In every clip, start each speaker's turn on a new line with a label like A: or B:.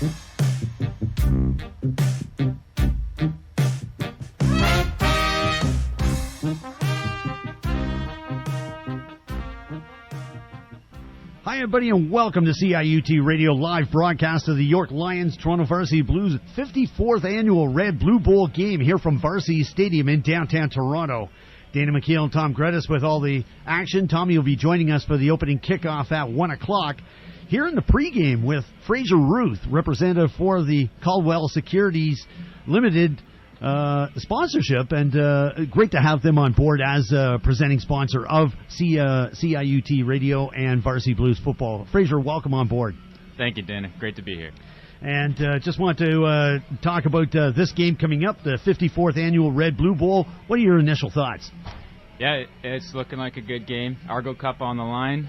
A: Hi, everybody, and welcome to CIUT Radio live broadcast of the York Lions Toronto Varsity Blues 54th annual Red Blue Bowl game here from Varsity Stadium in downtown Toronto. Dana McKiel and Tom Gredis with all the action. Tommy will be joining us for the opening kickoff at 1 o'clock. Here in the pregame with Fraser Ruth, representative for the Caldwell Securities Ltd. Sponsorship, and great to have them on board as a presenting sponsor of CIUT Radio and Varsity Blues Football. Fraser, welcome on board.
B: Thank you, Dana. Great to be here.
A: And just want to talk about this game coming up, the 54th annual Red Blue Bowl. What are your initial thoughts?
B: Yeah, it's looking like a good game. Argo Cup on the line.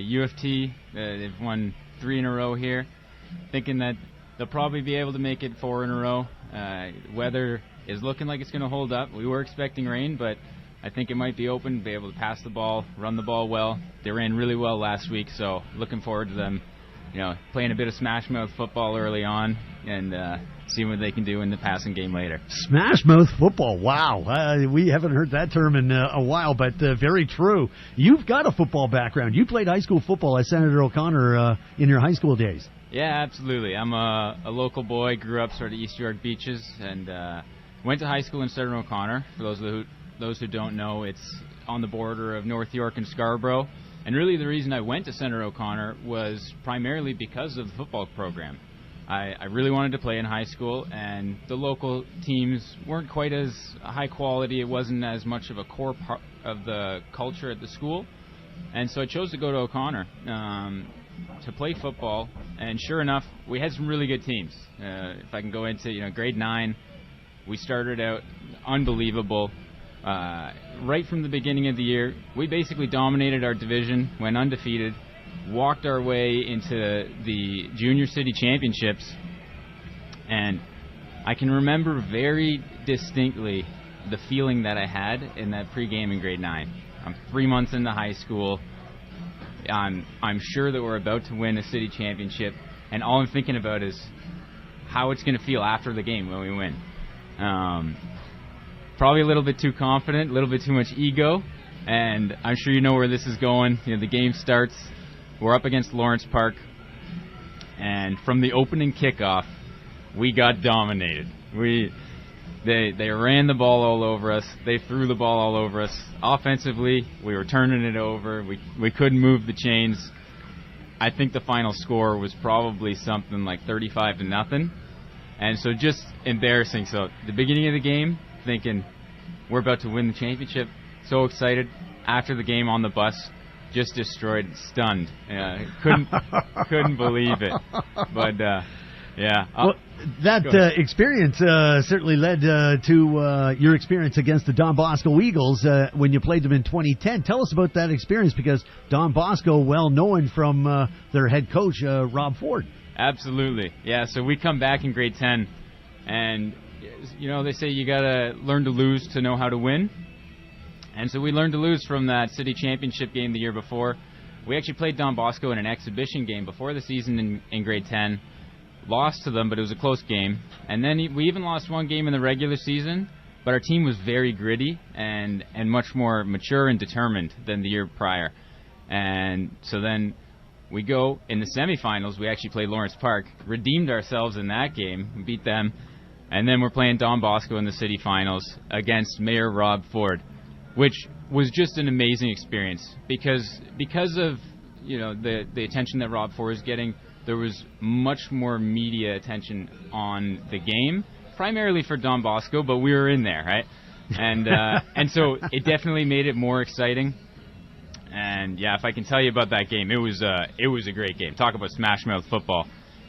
B: U of T, they've won 3 in a row here. Thinking that they'll probably be able to make it 4 in a row. Weather is looking like it's going to hold up. We were expecting rain, but I think it might be open, be able to pass the ball, run the ball well. They ran really well last week, so looking forward to them, playing a bit of smash mouth football early on and seeing what they can do in the passing game later. Smash
A: mouth football, wow. We haven't heard that term in a while, but very true. You've got a football background. You played high school football at Senator O'Connor in your high school days.
B: Yeah, absolutely. I'm a local boy, grew up sort of East York Beaches, and went to high school in Senator O'Connor. For those who don't know, it's on the border of North York and Scarborough. And really the reason I went to Senator O'Connor was primarily because of the football program. I really wanted to play in high school, and the local teams weren't quite as high quality. It wasn't as much of a core part of the culture at the school. And so I chose to go to O'Connor to play football, and sure enough, we had some really good teams. If I can go into grade 9, we started out unbelievable. Right from the beginning of the year, we basically dominated our division, went undefeated, walked our way into the junior city championships, and I can remember very distinctly the feeling that I had in that pregame in grade 9. I'm 3 months into high school. I'm sure that we're about to win a city championship, and all I'm thinking about is how it's going to feel after the game when we win. Probably a little bit too confident, a little bit too much ego, and I'm sure you know where this is going. The game starts. We're up against Lawrence Park, and from the opening kickoff, we got dominated. They ran the ball all over us. They threw the ball all over us. Offensively, we were turning it over. We couldn't move the chains. I think the final score was probably something like 35-0. And so just embarrassing. So the beginning of the game, thinking we're about to win the championship. So excited. After the game on the bus, just destroyed, stunned. Couldn't believe it. But yeah.
A: Well, that experience certainly led to your experience against the Don Bosco Eagles when you played them in 2010. Tell us about that experience, because Don Bosco, well known from their head coach, Rob Ford.
B: Absolutely. Yeah, so we come back in grade 10, and, they say you got to learn to lose to know how to win. And so we learned to lose from that city championship game the year before. We actually played Don Bosco in an exhibition game before the season in grade 10. Lost to them, but it was a close game. And then we even lost one game in the regular season, but our team was very gritty and much more mature and determined than the year prior. And so then we go in the semifinals. We actually played Lawrence Park, redeemed ourselves in that game, beat them, and then we're playing Don Bosco in the city finals against Mayor Rob Ford, which was just an amazing experience because of the attention that Rob Ford is getting. There was much more media attention on the game, primarily for Don Bosco, but we were in there, right? And so it definitely made it more exciting. And yeah, if I can tell you about that game, it was a great game. Talk about smash mouth football.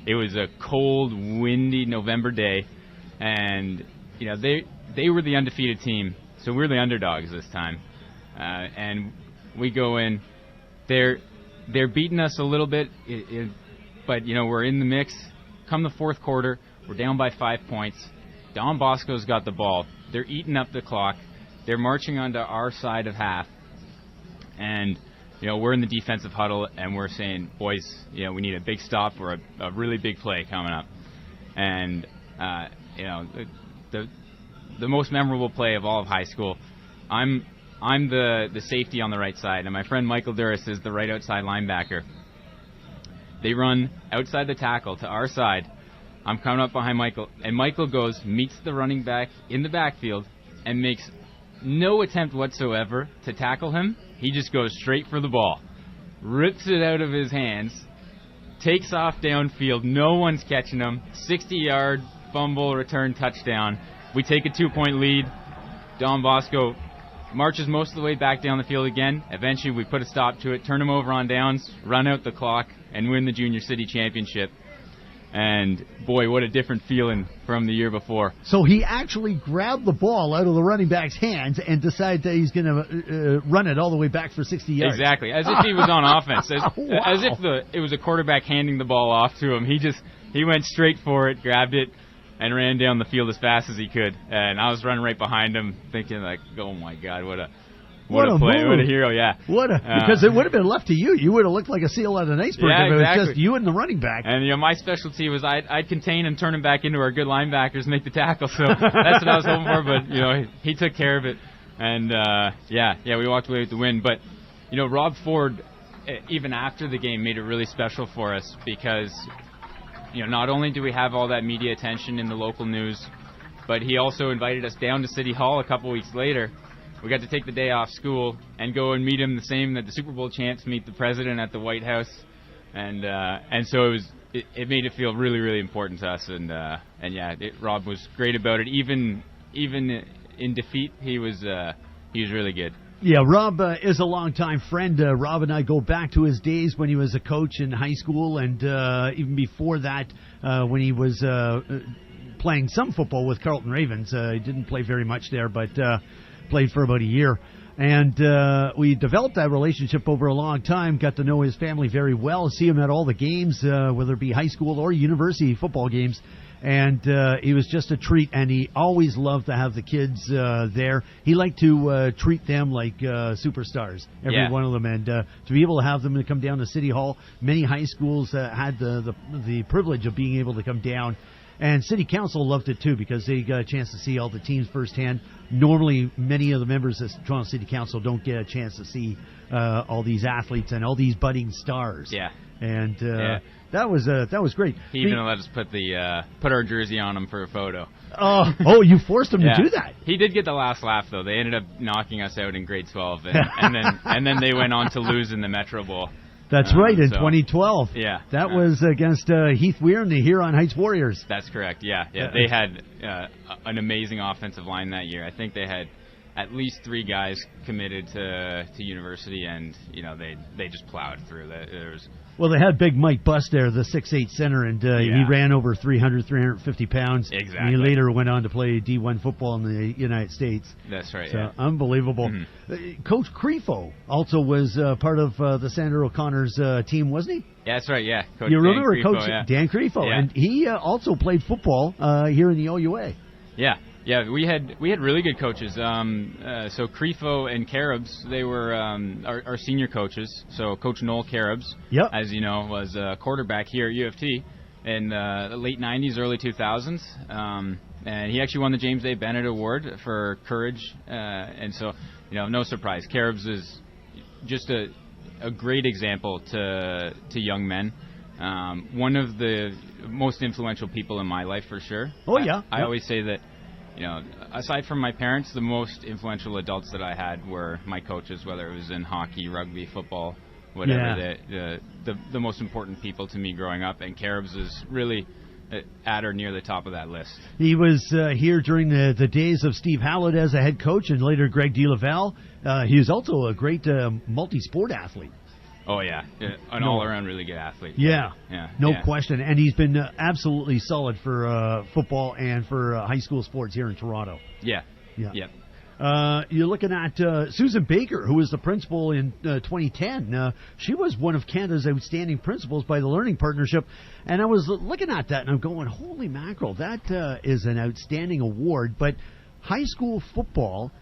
B: It was a cold, windy November day, and they were the undefeated team, so we're the underdogs this time. And we go in, they're beating us a little bit, but we're in the mix. Come the fourth quarter, we're down by 5 points. Don Bosco's got the ball. They're eating up the clock. They're marching onto our side of half. And, we're in the defensive huddle, and we're saying, boys, we need a big stop or a really big play coming up. And the most memorable play of all of high school, I'm the safety on the right side, and my friend Michael Duras is the right outside linebacker. They run outside the tackle to our side. I'm coming up behind Michael, and Michael meets the running back in the backfield, and makes no attempt whatsoever to tackle him. He just goes straight for the ball, rips it out of his hands, takes off downfield. No one's catching him. 60-yard fumble return touchdown. We take a 2-point lead. Don Bosco marches most of the way back down the field again. Eventually, we put a stop to it, turn him over on downs, run out the clock, and win the Junior City Championship. And, boy, what a different feeling from the year before.
A: So he actually grabbed the ball out of the running back's hands and decided that he's going to run it all the way back for 60 yards.
B: Exactly, as if he was on offense.
A: Wow.
B: As if it was a quarterback handing the ball off to him. He went straight for it, grabbed it, and ran down the field as fast as he could. And I was running right behind him, thinking, like, oh, my God, what a play,
A: move.
B: what a hero, yeah.
A: Because it would have been left to you. You would have looked like a seal on an iceberg if it was just you and the running back.
B: And my specialty was I'd contain and turn him back into our good linebackers, make the tackle. So that's what I was hoping for. But he took care of it, and we walked away with the win. But Rob Ford, even after the game, made it really special for us because not only do we have all that media attention in the local news, but he also invited us down to City Hall a couple weeks later. We got to take the day off school and go and meet him, the same that the Super Bowl champs meet the president at the White House, and so it made it feel really, really important to us, Rob was great about it. Even in defeat, he was really good.
A: Yeah, Rob is a longtime friend. Rob and I go back to his days when he was a coach in high school, and even before that, when he was playing some football with Carleton Ravens. He didn't play very much there, but played for about a year. And we developed that relationship over a long time, got to know his family very well, see him at all the games, whether it be high school or university football games. And he was just a treat, and he always loved to have the kids there. He liked to treat them like superstars, every one of them. And to be able to have them to come down to City Hall, many high schools had the privilege of being able to come down. And City Council loved it, too, because they got a chance to see all the teams firsthand. Normally, many of the members of Toronto City Council don't get a chance to see all these athletes and all these budding stars.
B: Yeah.
A: And that was great.
B: He even let us put our jersey on him for a photo.
A: Oh, you forced him to do that.
B: He did get the last laugh, though. They ended up knocking us out in grade 12, and then they went on to lose in the Metro Bowl.
A: That's right, in 2012.
B: Yeah.
A: That was against Heath Weir and the Huron Heights Warriors.
B: That's correct, yeah. They had an amazing offensive line that year. I think they had at least 3 guys committed to university, and they just plowed through that.
A: Well, they had Big Mike Buss there, the 6'8" center, and he ran over 350 pounds.
B: Exactly.
A: And he later went on to play D1 football in the United States.
B: That's right,
A: so, unbelievable. Mm-hmm. Coach Crefo also was part of the Sandra O'Connor's team, wasn't he?
B: Yeah, that's right, yeah.
A: Coach you remember Coach Dan Crefo, and he also played football here in the OUA.
B: Yeah. Yeah, we had really good coaches. So Crefo and Caribs, they were our senior coaches. So Coach Noel Caribs, as you know, was a quarterback here at U of T in the late 90s, early 2000s. And he actually won the James A. Bennett Award for courage. And so, no surprise. Caribs is just a great example to young men. One of the most influential people in my life, for sure.
A: Oh, yeah.
B: I always say that, aside from my parents, the most influential adults that I had were my coaches, whether it was in hockey, rugby, football, whatever. The most important people to me growing up, and Caribs is really at or near the top of that list. He was
A: here during the days of Steve Hallett as a head coach, and later Greg DeLaval. He was also a great multi-sport athlete.
B: Oh, yeah. An all-around really good athlete.
A: No question. And he's been absolutely solid for football and for high school sports here in Toronto.
B: Yeah.
A: You're looking at Susan Baker, who was the principal in 2010. She was one of Canada's outstanding principals by the Learning Partnership. And I was looking at that, and I'm going, holy mackerel, that is an outstanding award. But high school football,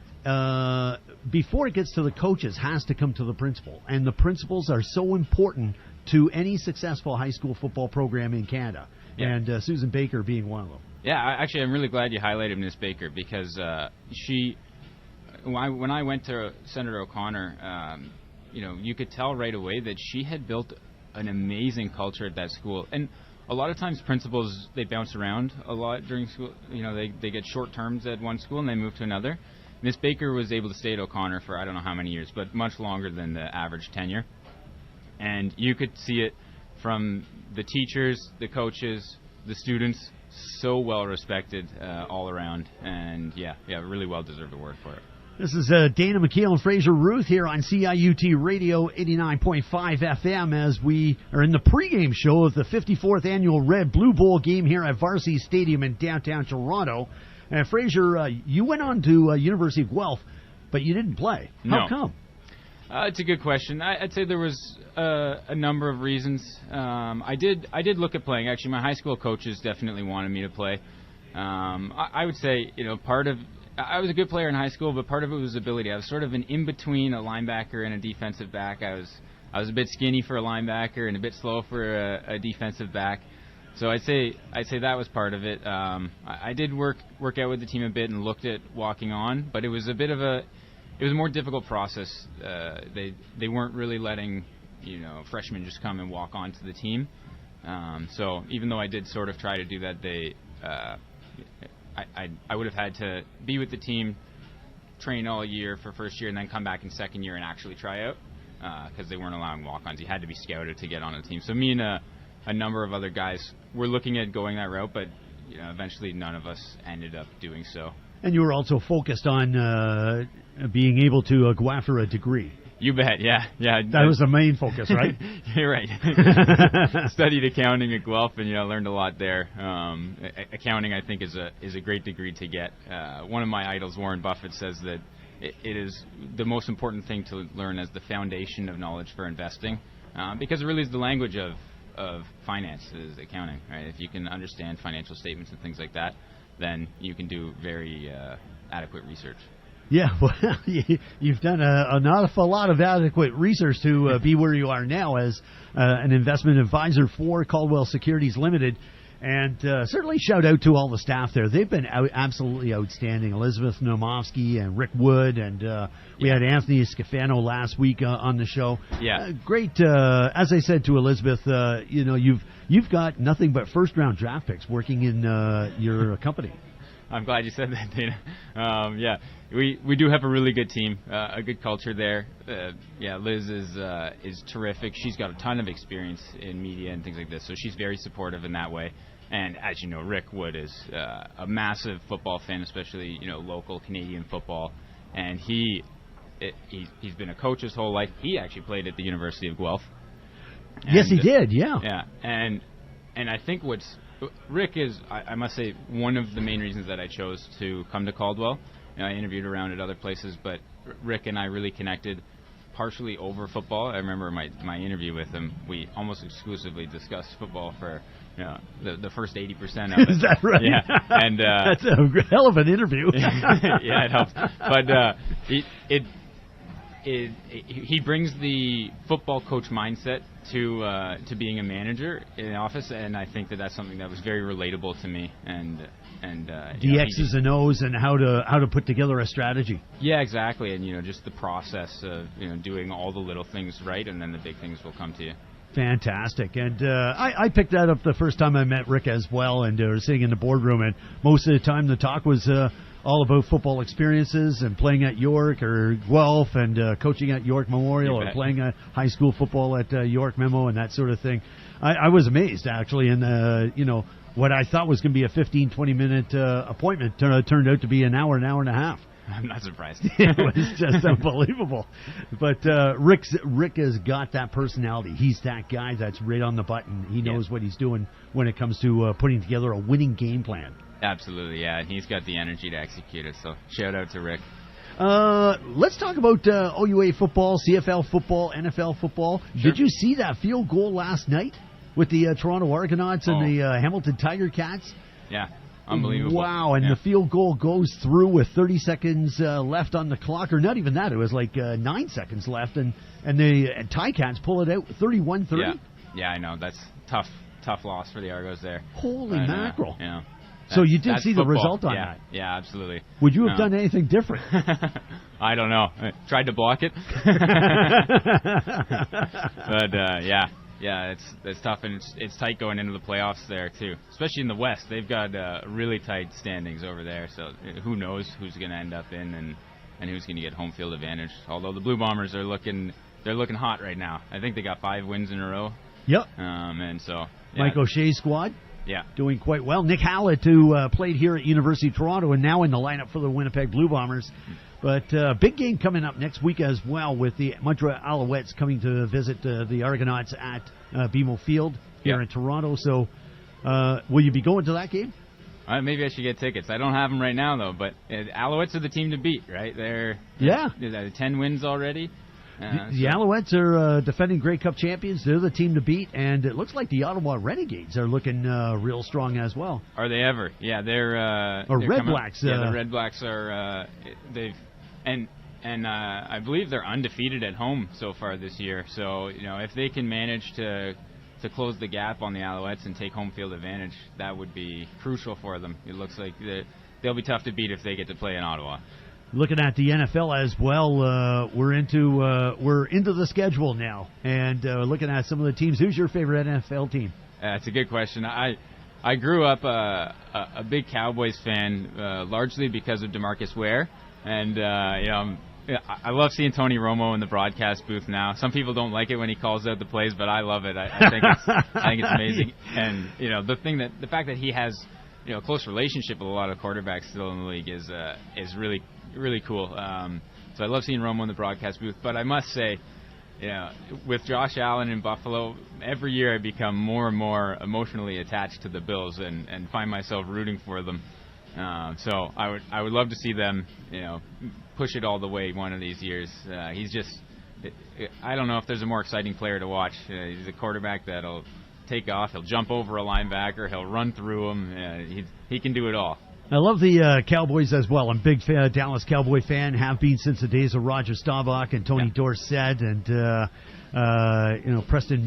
A: before it gets to the coaches, has to come to the principal. And the principals are so important to any successful high school football program in Canada. and Susan Baker being one of them.
B: Yeah, actually, I'm really glad you highlighted Miss Baker because when I went to Senator O'Connor, you could tell right away that she had built an amazing culture at that school. And a lot of times principals, they bounce around a lot during school. They get short terms at one school and they move to another. Miss Baker was able to stay at O'Connor for I don't know how many years, but much longer than the average tenure. And you could see it from the teachers, the coaches, the students, so well respected all around. And really well deserved award for it.
A: This is Dana McKiel and Fraser Ruth here on CIUT Radio 89.5 FM as we are in the pregame show of the 54th annual Red Blue Bowl game here at Varsity Stadium in downtown Toronto. And Fraser, you went on to University of Guelph, but you didn't play. How come?
B: It's a good question. I'd say there was a number of reasons. I did look at playing. Actually, my high school coaches definitely wanted me to play. I would say, part of I was a good player in high school, but part of it was ability. I was sort of an in-between a linebacker and a defensive back. I was a bit skinny for a linebacker and a bit slow for a defensive back. So I'd say that was part of it. I did work out with the team a bit and looked at walking on, but it was a more difficult process. They weren't really letting freshmen just come and walk onto the team. So even though I did sort of try to do that, I would have had to be with the team, train all year for first year, and then come back in second year and actually try out because they weren't allowing walk-ons. You had to be scouted to get on the team. So me and a number of other guys were looking at going that route, but eventually none of us ended up doing so. And
A: you were also focused on being able to go after a degree.
B: You bet, yeah.
A: That was the main focus, right?
B: You're right. Studied accounting at Guelph, and learned a lot there. Accounting, I think, is a great degree to get. One of my idols, Warren Buffett, says that it is the most important thing to learn as the foundation of knowledge for investing, because it really is the language of finance is accounting. Right? If you can understand financial statements and things like that, then you can do very adequate research.
A: Yeah, well, you've done an awful lot of adequate research to be where you are now as an investment advisor for Caldwell Securities Ltd. And certainly shout out to all the staff there. They've been absolutely outstanding. Elizabeth Nomofsky and Rick Wood, and we had Anthony Scafano last week on the show.
B: Yeah,
A: great. As I said to Elizabeth, you've got nothing but first-round draft picks working in your company.
B: I'm glad you said that, Dana. We do have a really good team, a good culture there. Liz is terrific. She's got a ton of experience in media and things like this, so she's very supportive in that way. And as you know, Rick Wood is a massive football fan, especially local Canadian football. And he's been a coach his whole life. He actually played at the University of Guelph.
A: Yes, he did. Yeah.
B: Yeah, and I think Rick is, I must say, one of the main reasons that I chose to come to Caldwell. I interviewed around at other places, but Rick and I really connected partially over football. I remember my interview with him. We almost exclusively discussed football for the first 80% of it.
A: Is that right?
B: Yeah, and
A: that's a hell of an interview.
B: Yeah, it helps. But he brings the football coach mindset to being a manager in the office, and I think that's something that was very relatable to me. And
A: the X's and O's and how to put together a strategy.
B: Yeah, exactly, and just the process of doing all the little things right, and then the big things will come to you.
A: Fantastic. And I picked that up the first time I met Rick as well, and we were sitting in the boardroom, and most of the time the talk was all about football experiences and playing at York or Guelph and coaching at York Memorial or playing high school football at York Memo and that sort of thing. I was amazed, actually, and what I thought was going to be a 15, 20-minute appointment turned out to be an hour and a half.
B: I'm not surprised.
A: It was just unbelievable. But Rick has got that personality. He's that guy that's right on the button. He knows what he's doing when it comes to putting together a winning game plan.
B: Absolutely, yeah. And he's got the energy to execute it. So shout out to Rick.
A: Let's talk about OUA football, CFL football, NFL football. Sure. Did you see that field goal last night with the Toronto Argonauts and the Hamilton Tiger Cats?
B: Yeah. Unbelievable.
A: Wow, and the field goal goes through with 30 seconds left on the clock, or not even that. It was like 9 seconds left, and the Ticats pull it out 31-30.
B: Yeah, I know. That's tough tough loss for the Argos there.
A: Holy mackerel!
B: So
A: you did see
B: football.
A: The result on that?
B: Yeah, absolutely.
A: Would you have done anything different?
B: I don't know. I tried to block it. But it's tough, and it's tight going into the playoffs there too. Especially in the West, they've got really tight standings over there. So who knows who's going to end up in and who's going to get home field advantage. Although the Blue Bombers are looking hot right now. I think they got 5 wins in a row.
A: Yep.
B: And so
A: Mike O'Shea's squad.
B: Yeah.
A: Doing quite well. Nick Hallett, who played here at University of Toronto and now in the lineup for the Winnipeg Blue Bombers. But big game coming up next week as well, with the Montreal Alouettes coming to visit the Argonauts at BMO Field here in Toronto. So will you be going to that game?
B: Maybe I should get tickets. I don't have them right now, though. But Alouettes are the team to beat, right? They're 10 wins already.
A: The Alouettes are defending Grey Cup champions. They're the team to beat, and it looks like the Ottawa Renegades are looking real strong as well.
B: Are they ever? Yeah, they're
A: Red Blacks.
B: The Red Blacks are I believe they're undefeated at home so far this year. So if they can manage to close the gap on the Alouettes and take home field advantage, that would be crucial for them. It looks like they'll be tough to beat if they get to play in Ottawa.
A: Looking at the NFL as well, we're into the schedule now, and looking at some of the teams. Who's your favorite NFL team?
B: That's a good question. I grew up a big Cowboys fan, largely because of DeMarcus Ware, and I love seeing Tony Romo in the broadcast booth now. Some people don't like it when he calls out the plays, but I love it. I think it's amazing, and the fact that he has a close relationship with a lot of quarterbacks still in the league is really, really cool. So I love seeing Romo in the broadcast booth. But I must say, with Josh Allen in Buffalo, every year I become more and more emotionally attached to the Bills and find myself rooting for them. So I would love to see them, push it all the way one of these years. He's just, I don't know if there's a more exciting player to watch. He's a quarterback that'll take off. He'll jump over a linebacker. He'll run through him. He can do it all.
A: I love the Cowboys as well. I'm a big Dallas Cowboy fan. Have been since the days of Roger Staubach and Tony Dorsett and Preston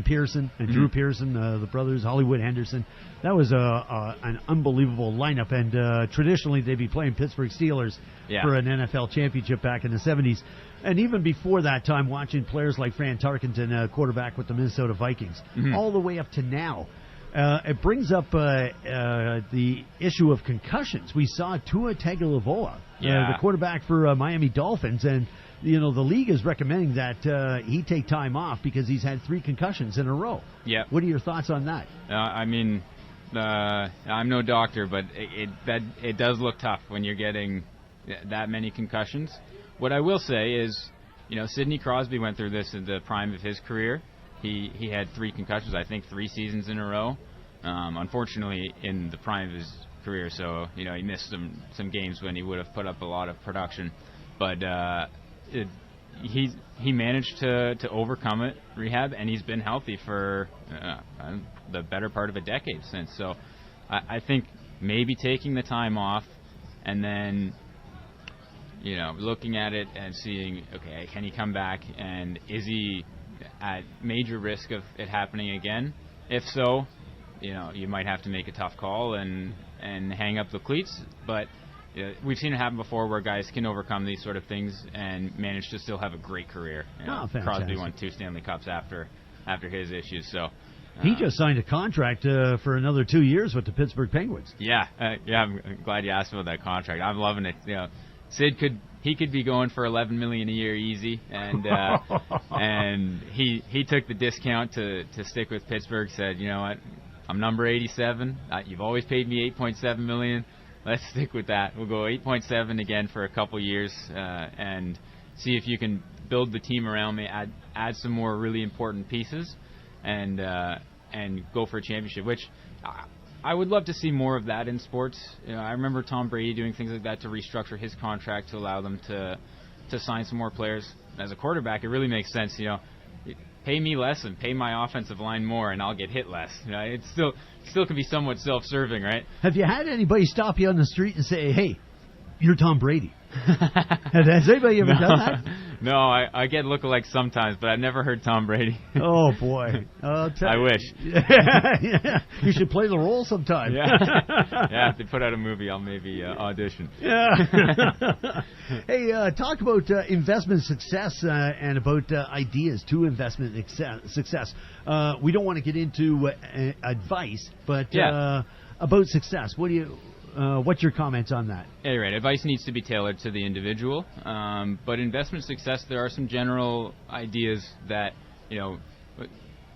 A: Pearson and Drew Pearson, the brothers, Hollywood Henderson. That was an unbelievable lineup. And traditionally they'd be playing Pittsburgh Steelers for an NFL championship back in the 70s. And even before that time, watching players like Fran Tarkenton, quarterback with the Minnesota Vikings, all the way up to now. It brings up the issue of concussions. We saw Tua Tagovailoa, the quarterback for Miami Dolphins, and the league is recommending that he take time off because he's had 3 concussions in a row. Yeah. What are your thoughts on that?
B: I'm no doctor, but it does look tough when you're getting that many concussions. What I will say is, Sidney Crosby went through this in the prime of his career. He had 3 concussions, I think 3 seasons in a row. Unfortunately, in the prime of his career, so he missed some games when he would have put up a lot of production. But he managed to overcome it, rehab, and he's been healthy for the better part of a decade since. So I think maybe taking the time off and then looking at it and seeing, okay, can he come back, and is he at major risk of it happening again? If so, you might have to make a tough call and hang up the cleats. But we've seen it happen before where guys can overcome these sort of things and manage to still have a great career. Crosby won 2 Stanley Cups after his issues. So
A: he just signed a contract for another 2 years with the Pittsburgh Penguins.
B: I'm glad you asked about that contract. I'm loving it. Sid could be going for $11 million a year easy, and and he took the discount to stick with Pittsburgh. Said, you know what, I'm number 87. You've always paid me $8.7 million. Let's stick with that. We'll go 8.7 again for a couple years, and see if you can build the team around me. Add some more really important pieces, and go for a championship. Which I would love to see more of that in sports. I remember Tom Brady doing things like that to restructure his contract to allow them to sign some more players. As a quarterback, it really makes sense. Pay me less and pay my offensive line more, and I'll get hit less. It still can be somewhat self-serving, right?
A: Have you had anybody stop you on the street and say, "Hey, You're Tom Brady. Has anybody ever done that?
B: No, I get lookalikes sometimes, but I've never heard Tom Brady.
A: Oh, boy.
B: I wish.
A: Yeah. You should play the role sometime.
B: Yeah, if they put out a movie, I'll maybe audition.
A: Yeah. Hey, talk about investment success and about ideas to investment success. We don't want to get into advice, but about success. What's your comments on that?
B: Yeah, right. Advice needs to be tailored to the individual, but investment success, there are some general ideas that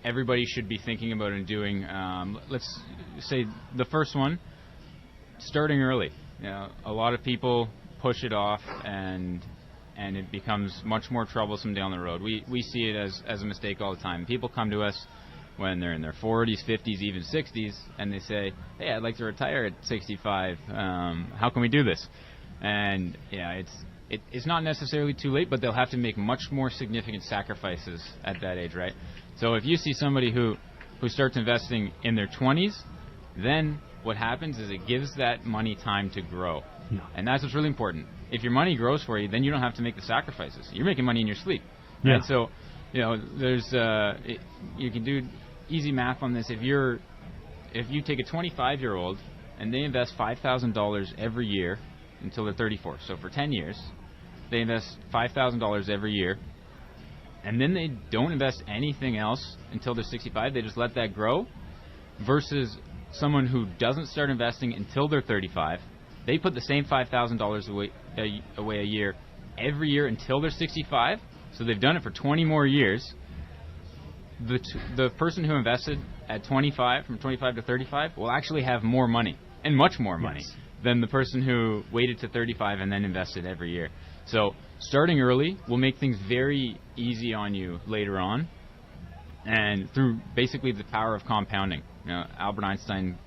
B: everybody should be thinking about and doing. Let's say the first one, starting early. A lot of people push it off, and it becomes much more troublesome down the road. We see it as a mistake all the time. People come to us when they're in their 40s, 50s, even 60s, and they say, hey, I'd like to retire at 65. How can we do this? And it's not necessarily too late, but they'll have to make much more significant sacrifices at that age, right? So if you see somebody who starts investing in their 20s, then what happens is it gives that money time to grow. Yeah. And that's what's really important. If your money grows for you, then you don't have to make the sacrifices. You're making money in your sleep. Yeah. Right? So, there's you can do easy math on this. If you take a 25-year-old and they invest $5,000 every year until they're 34, so for 10 years, they invest $5,000 every year, and then they don't invest anything else until they're 65, they just let that grow, versus someone who doesn't start investing until they're 35, they put the same $5,000 away a year every year until they're 65, so they've done it for 20 more years. The person who invested at 25, from 25 to 35, will actually have more money, and much more money, than the person who waited to 35 and then invested every year. So starting early will make things very easy on you later on, and through basically the power of compounding. Albert Einstein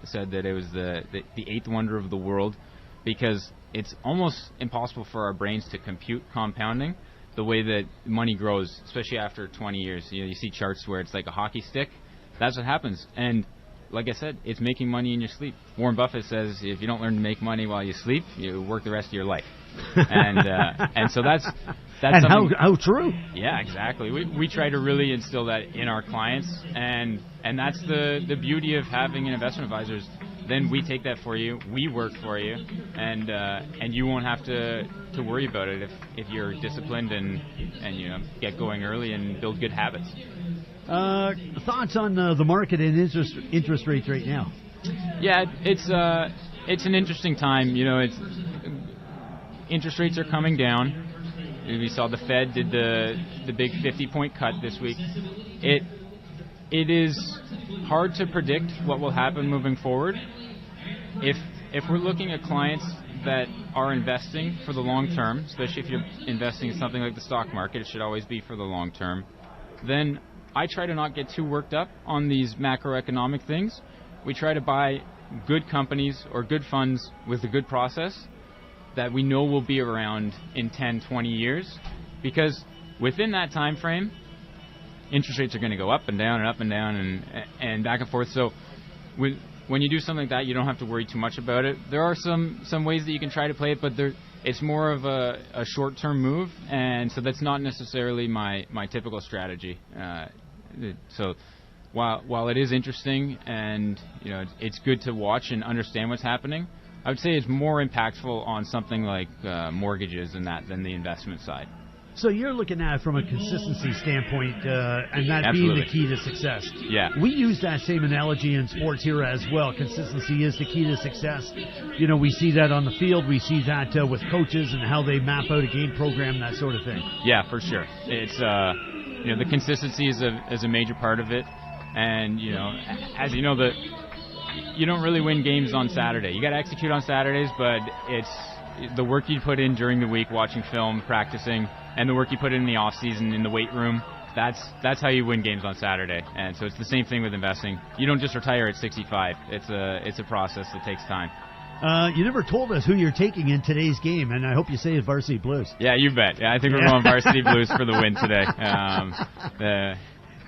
B: said that it was the eighth wonder of the world, because it's almost impossible for our brains to compute compounding the way that money grows, especially after 20 years. You see charts where it's like a hockey stick. That's what happens. And like I said, it's making money in your sleep. Warren Buffett says if you don't learn to make money while you sleep, you work the rest of your life. And so that's
A: and how true.
B: Yeah, exactly. We try to really instill that in our clients, and that's the beauty of having an investment advisor. Then we take that for you, we work for you, and you won't have to worry about it if you're disciplined and get going early and build good habits.
A: Thoughts on the market and interest rates right now?
B: Yeah, it's an interesting time. Interest rates are coming down. We saw the Fed did the big 50-point cut this week. It is hard to predict what will happen moving forward. If we're looking at clients that are investing for the long term, especially if you're investing in something like the stock market, it should always be for the long term, then I try to not get too worked up on these macroeconomic things. We try to buy good companies or good funds with a good process that we know will be around in 10, 20 years, because within that time frame, interest rates are going to go up and down and up and down and back and forth. So when you do something like that, you don't have to worry too much about it. There are some ways that you can try to play it, but it's more of a short-term move, and so that's not necessarily my typical strategy. So while it is interesting and it's good to watch and understand what's happening, I would say it's more impactful on something like mortgages and that than the investment side.
A: So you're looking at it from a consistency standpoint, and that being the key to success.
B: Yeah.
A: We use that same analogy in sports here as well. Consistency is the key to success. We see that on the field. We see that with coaches and how they map out a game program, that sort of thing.
B: Yeah, for sure. It's the consistency is a major part of it, and as you know, you don't really win games on Saturday. You got to execute on Saturdays, but it's the work you put in during the week, watching film, practicing, and the work you put in the off season in the weight room. That's how you win games on Saturday. And so it's the same thing with investing. You don't just retire at 65. It's a process that takes time.
A: You never told us who you're taking in today's game, and I hope you say it's Varsity Blues.
B: Yeah, you bet. Yeah, I think we're going Varsity Blues for the win today.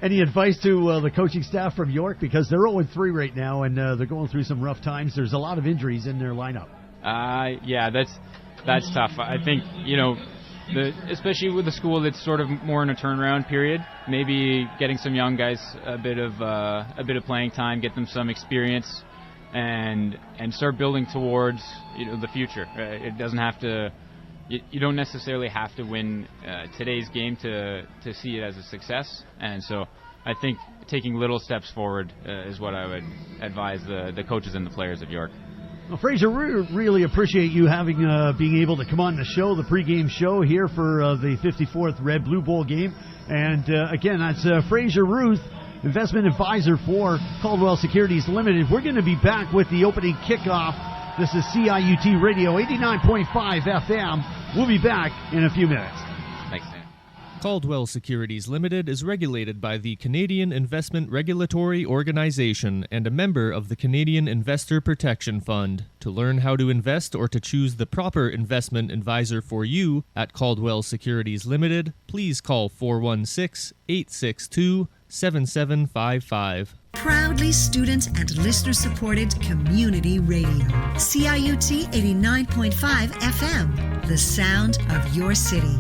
A: Any advice to the coaching staff from York? Because they're 0-3 right now, and they're going through some rough times. There's a lot of injuries in their lineup.
B: Yeah, that's tough. I think, especially with a school that's sort of more in a turnaround period, maybe getting some young guys a bit of playing time, get them some experience, and start building towards the future. It doesn't have to. You don't necessarily have to win today's game to see it as a success, and so I think taking little steps forward is what I would advise the coaches and the players of York.
A: Well, Fraser, we really appreciate you being able to come on the show, the pregame show here for the 54th Red Blue Bowl game. And again, that's Fraser Ruth, investment advisor for Caldwell Securities Ltd. We're going to be back with the opening kickoff. This is CIUT Radio 89.5 FM. We'll be back in a few minutes.
B: Thanks, Dan.
C: Caldwell Securities Ltd. is regulated by the Canadian Investment Regulatory Organization and a member of the Canadian Investor Protection Fund. To learn how to invest or to choose the proper investment advisor for you at Caldwell Securities Ltd., please call 416-862-7755.
D: Proudly student and listener-supported community radio. CIUT 89.5 FM, the sound of your city.